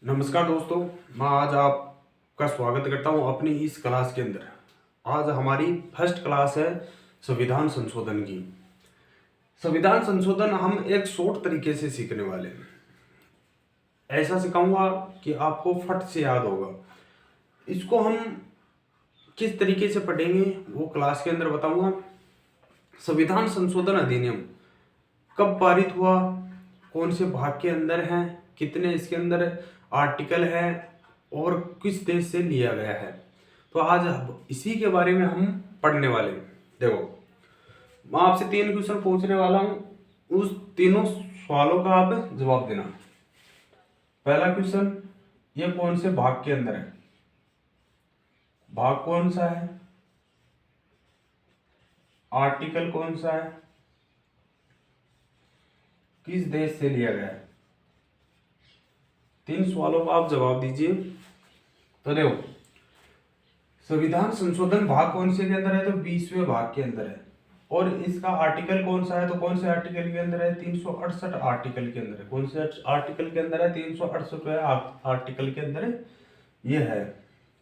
नमस्कार दोस्तों, मैं आज आपका स्वागत करता हूं अपनी इस क्लास के अंदर। आज हमारी फर्स्ट क्लास है संविधान संशोधन की। संविधान संशोधन हम एक शॉर्ट तरीके से सीखने वाले हैं। ऐसा सिखाऊंगा कि आपको फट से याद होगा। इसको हम किस तरीके से पढ़ेंगे वो क्लास के अंदर बताऊंगा। संविधान संशोधन अधिनियम कब पारित हुआ, कौन से भाग के अंदर है, कितने इसके अंदर आर्टिकल है और किस देश से लिया गया है, तो आज इसी के बारे में हम पढ़ने वाले हैं। देखो, मैं आपसे 3 क्वेश्चन पूछने वाला हूं, उस तीनों सवालों का आप जवाब देना। पहला क्वेश्चन, ये कौन से भाग के अंदर है, भाग कौन सा है, आर्टिकल कौन सा है, किस देश से लिया गया है। 3 सवालों का आप जवाब दीजिए। तो देखो, संविधान संशोधन भाग कौन से के अंदर है, तो 20वें भाग के अंदर है। और इसका आर्टिकल कौन सा है, तो कौन से आर्टिकल के अंदर है, 368 आर्टिकल के अंदर है। कौन से आर्टिकल के अंदर है, 368 आर्टिकल के अंदर ये है।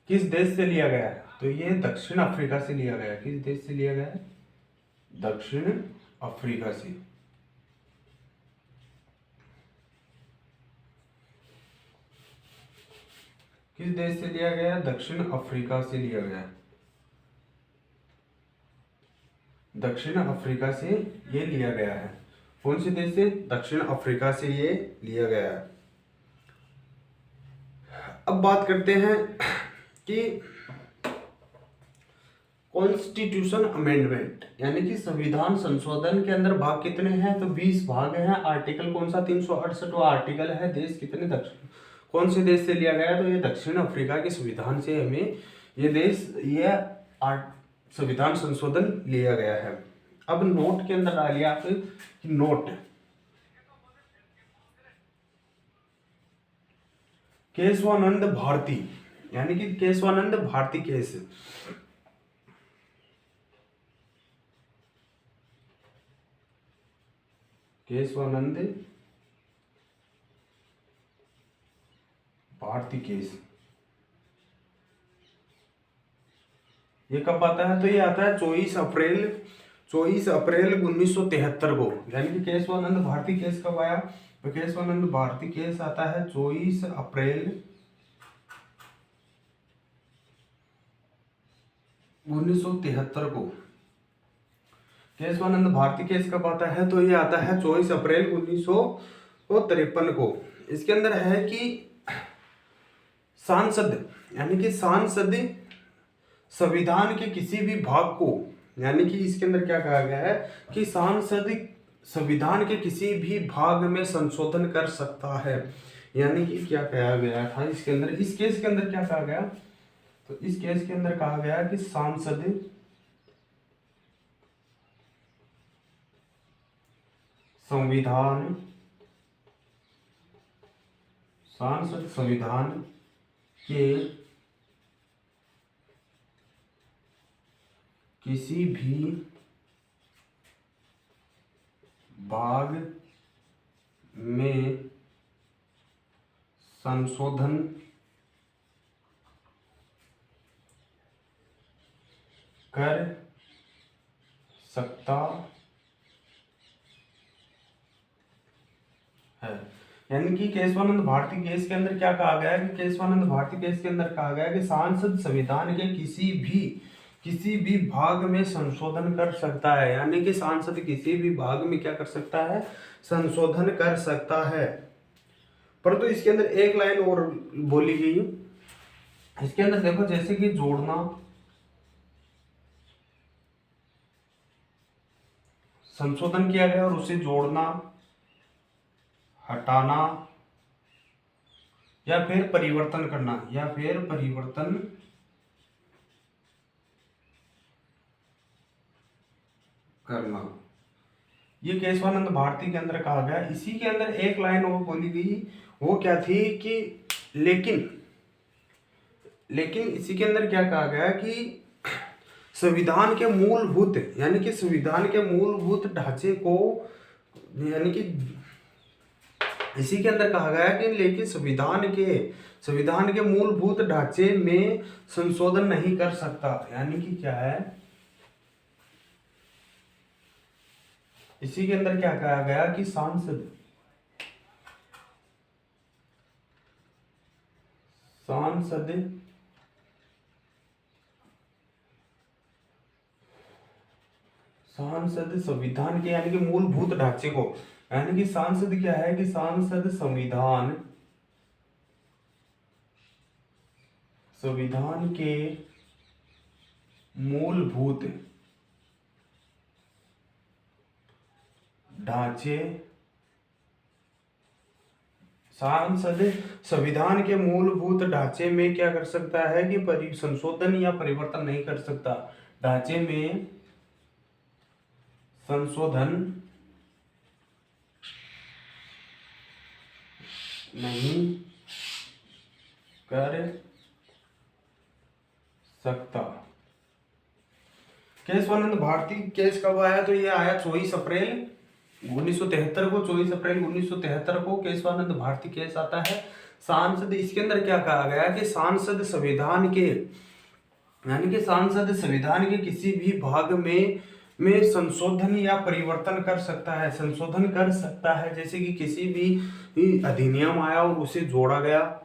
किस देश से लिया गया है, तो ये दक्षिण अफ्रीका से लिया गया है। किस देश से लिया गया है, दक्षिण अफ्रीका से। किस देश से लिया गया है, दक्षिण अफ्रीका से लिया गया है। दक्षिण अफ्रीका से ये लिया गया है। कौन से देश से, दक्षिण अफ्रीका से ये लिया गया है। अब बात करते हैं कि कॉन्स्टिट्यूशन अमेंडमेंट यानी कि संविधान संशोधन के अंदर भाग कितने हैं, तो 20 भाग हैं। आर्टिकल कौन सा, 368वां आर्टिकल है। देश कितने, दक्षिण, कौन से देश से लिया गया है, तो ये दक्षिण अफ्रीका के संविधान से हमें ये देश ये संविधान संशोधन लिया गया है। अब नोट के अंदर डालिए आप कि नोट केशवानंद भारती यानी कि केशवानंद भारती केस। केशवानंद भारती केस ये कब आता है, तो ये आता है 24 अप्रैल 1973 को। यानी कि केशवानंद भारती केस कब आया, तो केशवानंद भारती केस आता है 24 अप्रैल 1973 को। केशवानंद भारती केस कब आता है, तो ये आता है 24 अप्रैल 1953 को। इसके अंदर है कि सांसद यानी कि सांसद संविधान के किसी भी भाग को, यानी कि इसके अंदर क्या कहा गया है कि सांसद संविधान के किसी भी भाग में संशोधन कर सकता है। यानी कि क्या कहा गया था इसके अंदर, इस केस के अंदर क्या कहा गया, तो इस केस के अंदर कहा गया कि सांसद संविधान के किसी भी भाग में संशोधन कर सकता है। यानी कि केशवानंद भारती केस के अंदर क्या कहा गया है कि केशवानंद भारती केस के अंदर कहा गया है कि सांसद संविधान के किसी भी भाग में संशोधन कर सकता है। यानी कि सांसद किसी भी भाग में क्या कर सकता है, संशोधन कर सकता है। परंतु इसके अंदर एक लाइन और बोली गई। इसके अंदर देखो, जैसे कि जोड़ना, संशोधन किया गया और उसे जोड़ना, हटाना या फिर परिवर्तन करना, ये केशवानंद भारती के अंदर कहा गया। इसी के अंदर एक लाइन और बोली गई, वो क्या थी कि लेकिन इसी के अंदर क्या कहा गया कि संविधान के मूलभूत यानी कि संविधान के मूलभूत ढांचे को, यानी कि इसी के अंदर कहा गया कि लेकिन संविधान के मूलभूत ढांचे में संशोधन नहीं कर सकता। यानी कि क्या है, इसी के अंदर क्या कहा गया कि सांसद संविधान के यानी कि मूलभूत ढांचे को, यानी कि सांसद क्या है कि सांसद संविधान के मूलभूत ढांचे, सांसद संविधान के मूलभूत ढांचे में क्या कर सकता है कि संशोधन या परिवर्तन नहीं कर सकता। ढांचे में संशोधन नहीं कर सकता। केशवानंद भारती केस कब आया, तो ये आया 24 अप्रैल 1973 को। 24 अप्रैल 1973 को केशवानंद भारती केस आता है। सांसद, इसके अंदर क्या कहा गया कि सांसद संविधान के, यानी कि सांसद संविधान के किसी भी भाग में संशोधन या परिवर्तन कर सकता है, संशोधन कर सकता है। जैसे कि किसी भी अधिनियम आया और उसे जोड़ा गया,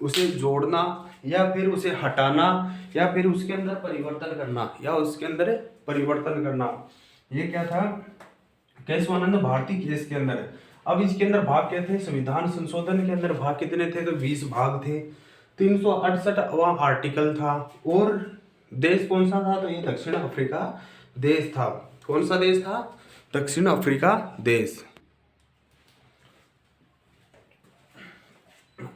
उसे जोड़ना या फिर उसे हटाना या फिर उसके अंदर परिवर्तन करना, ये क्या था केशवानंद भारती केस के अंदर। अब इसके अंदर भाग क्या थे, संविधान संशोधन के अंदर भाग कितने थे, तो 20 भाग थे, 368वां आर्टिकल था। और देश कौन सा था, तो ये दक्षिण अफ्रीका देश था। कौन सा देश था, दक्षिण अफ्रीका देश।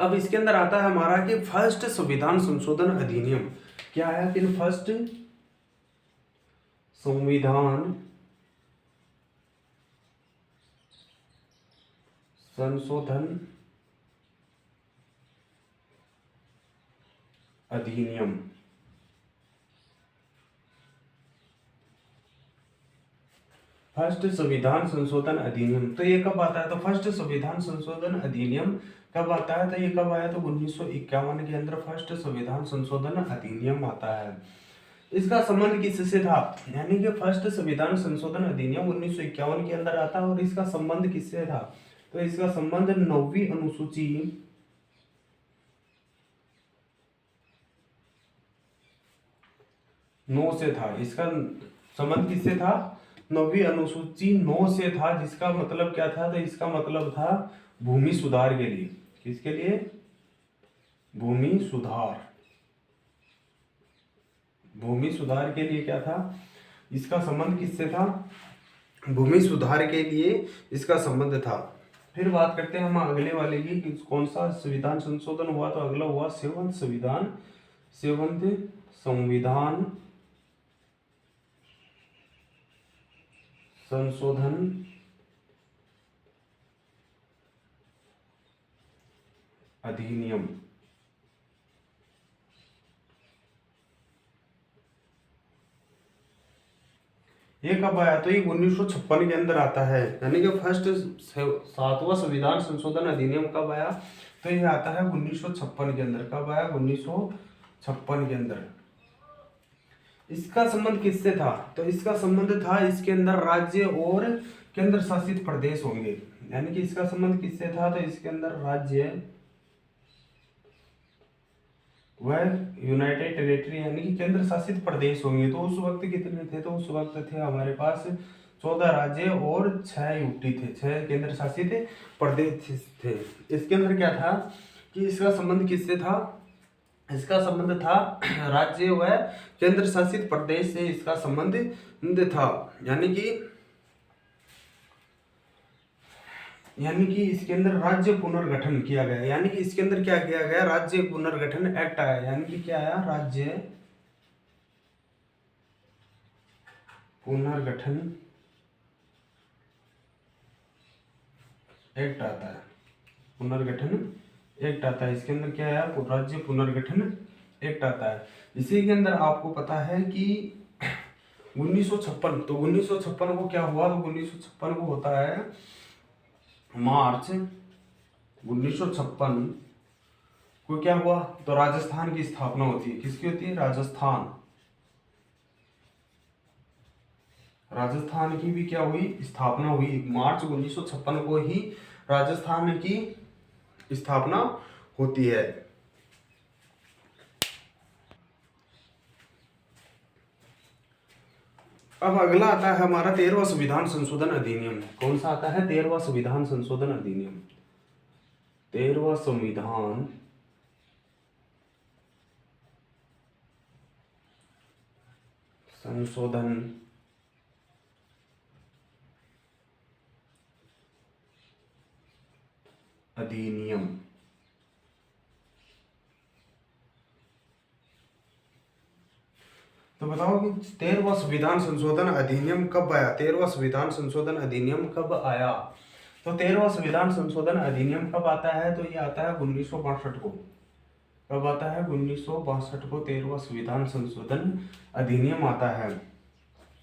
अब इसके अंदर आता है हमारा कि फर्स्ट संविधान संशोधन अधिनियम क्या है, कि फर्स्ट संविधान संशोधन अधिनियम। फर्स्ट संविधान संशोधन अधिनियम, तो ये कब आता है, तो फर्स्ट संविधान संशोधन अधिनियम कब आता है, तो ये कब आया, तो 1951 के अंदर फर्स्ट संविधान संशोधन अधिनियम आता है। इसका संबंध किससे था, यानी कि फर्स्ट संविधान संशोधन अधिनियम 1951 के अंदर आता है और इसका संबंध किससे था, तो इसका संबंध 9वीं अनुसूची 9 से था। इसका संबंध किससे था, 9वीं अनुसूची 9 से था, जिसका मतलब क्या था, तो इसका मतलब था भूमि सुधार के लिए। किसके लिए, भूमि सुधार के लिए क्या था, इसका संबंध किससे था, भूमि सुधार के लिए इसका संबंध था। फिर बात करते हैं हम अगले वाले की कि कौन सा संविधान संशोधन हुआ, तो अगला हुआ 7वां संविधान संशोधन अधिनियम। ये कब आया, तो ये 1956 के अंदर आता है। यानी कि फर्स्ट 7वां संविधान संशोधन अधिनियम कब आया, तो ये आता है 1956 के अंदर। कब आया, 1956 के अंदर। इसका संबंध किससे था, तो इसका संबंध था, इसके अंदर राज्य और केंद्र शासित प्रदेश होंगे। यानी कि इसका संबंध किससे था, तो इसके अंदर राज्य वह यूनाइटेड टेरिटरी यानी कि केंद्र शासित प्रदेश होंगे। तो उस वक्त कितने थे, तो उस वक्त थे हमारे पास 14 राज्य और 6 यूटी थे, 6 केंद्र शासित प्रदेश थे। इसके अंदर क्या था कि इसका संबंध किससे था, इसका संबंध था राज्य व केंद्र शासित प्रदेश से इसका संबंध था। यानी कि इसके अंदर राज्य पुनर्गठन किया गया। यानी कि इसके अंदर क्या किया गया, राज्य पुनर्गठन एक्ट आया। यानी कि क्या आया, राज्य पुनर्गठन एक्ट आता है, पुनर्गठन एक्ट आता है। इसके अंदर क्या आया, राज्य पुनर्गठन एक्ट आता है। इसी के अंदर आपको पता है कि 1956, तो 1956 को क्या हुआ, तो 1956 को होता है मार्च 1956 को क्या हुआ, तो राजस्थान की स्थापना होती है। किसकी होती है? राजस्थान। राजस्थान की भी क्या हुई? स्थापना हुई। मार्च 1956 को ही राजस्थान की स्थापना होती है। अब अगला आता है हमारा 13वां संविधान संशोधन अधिनियम। कौन सा आता है? 13वां संविधान संशोधन अधिनियम। 13वां संविधान संशोधन अधिनियम। तो बताओ कि 13वां संविधान संशोधन अधिनियम कब आया? 13वां संविधान संशोधन अधिनियम कब आया? तो 13वां संविधान संशोधन अधिनियम कब आता है? तो ये आता है 1962 को। कब आता है? 1962 को 13वां संविधान संशोधन अधिनियम आता है।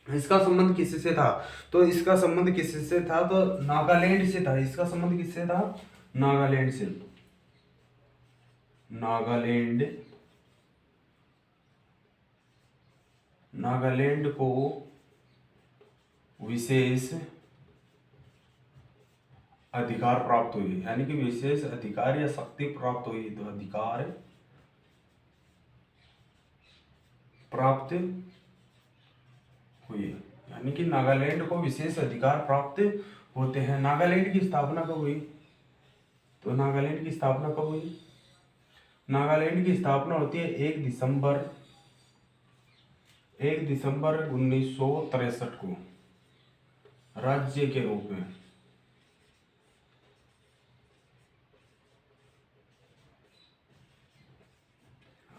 इसका संबंध किससे था? तो इसका संबंध किससे था? तो नागालैंड से था। इसका संबंध किससे था? नागालैंड से। नागालैंड को विशेष अधिकार प्राप्त हुई, यानी कि विशेष अधिकार या शक्ति प्राप्त हुई। तो अधिकार प्राप्त हुई, यानी कि नागालैंड को विशेष अधिकार प्राप्त होते हैं। नागालैंड की स्थापना कब हुई? तो नागालैंड की स्थापना कब हुई? नागालैंड की स्थापना होती है 1 दिसंबर 1963 को राज्य के रूप में।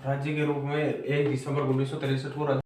राज्य के रूप में 1 दिसंबर 1963 को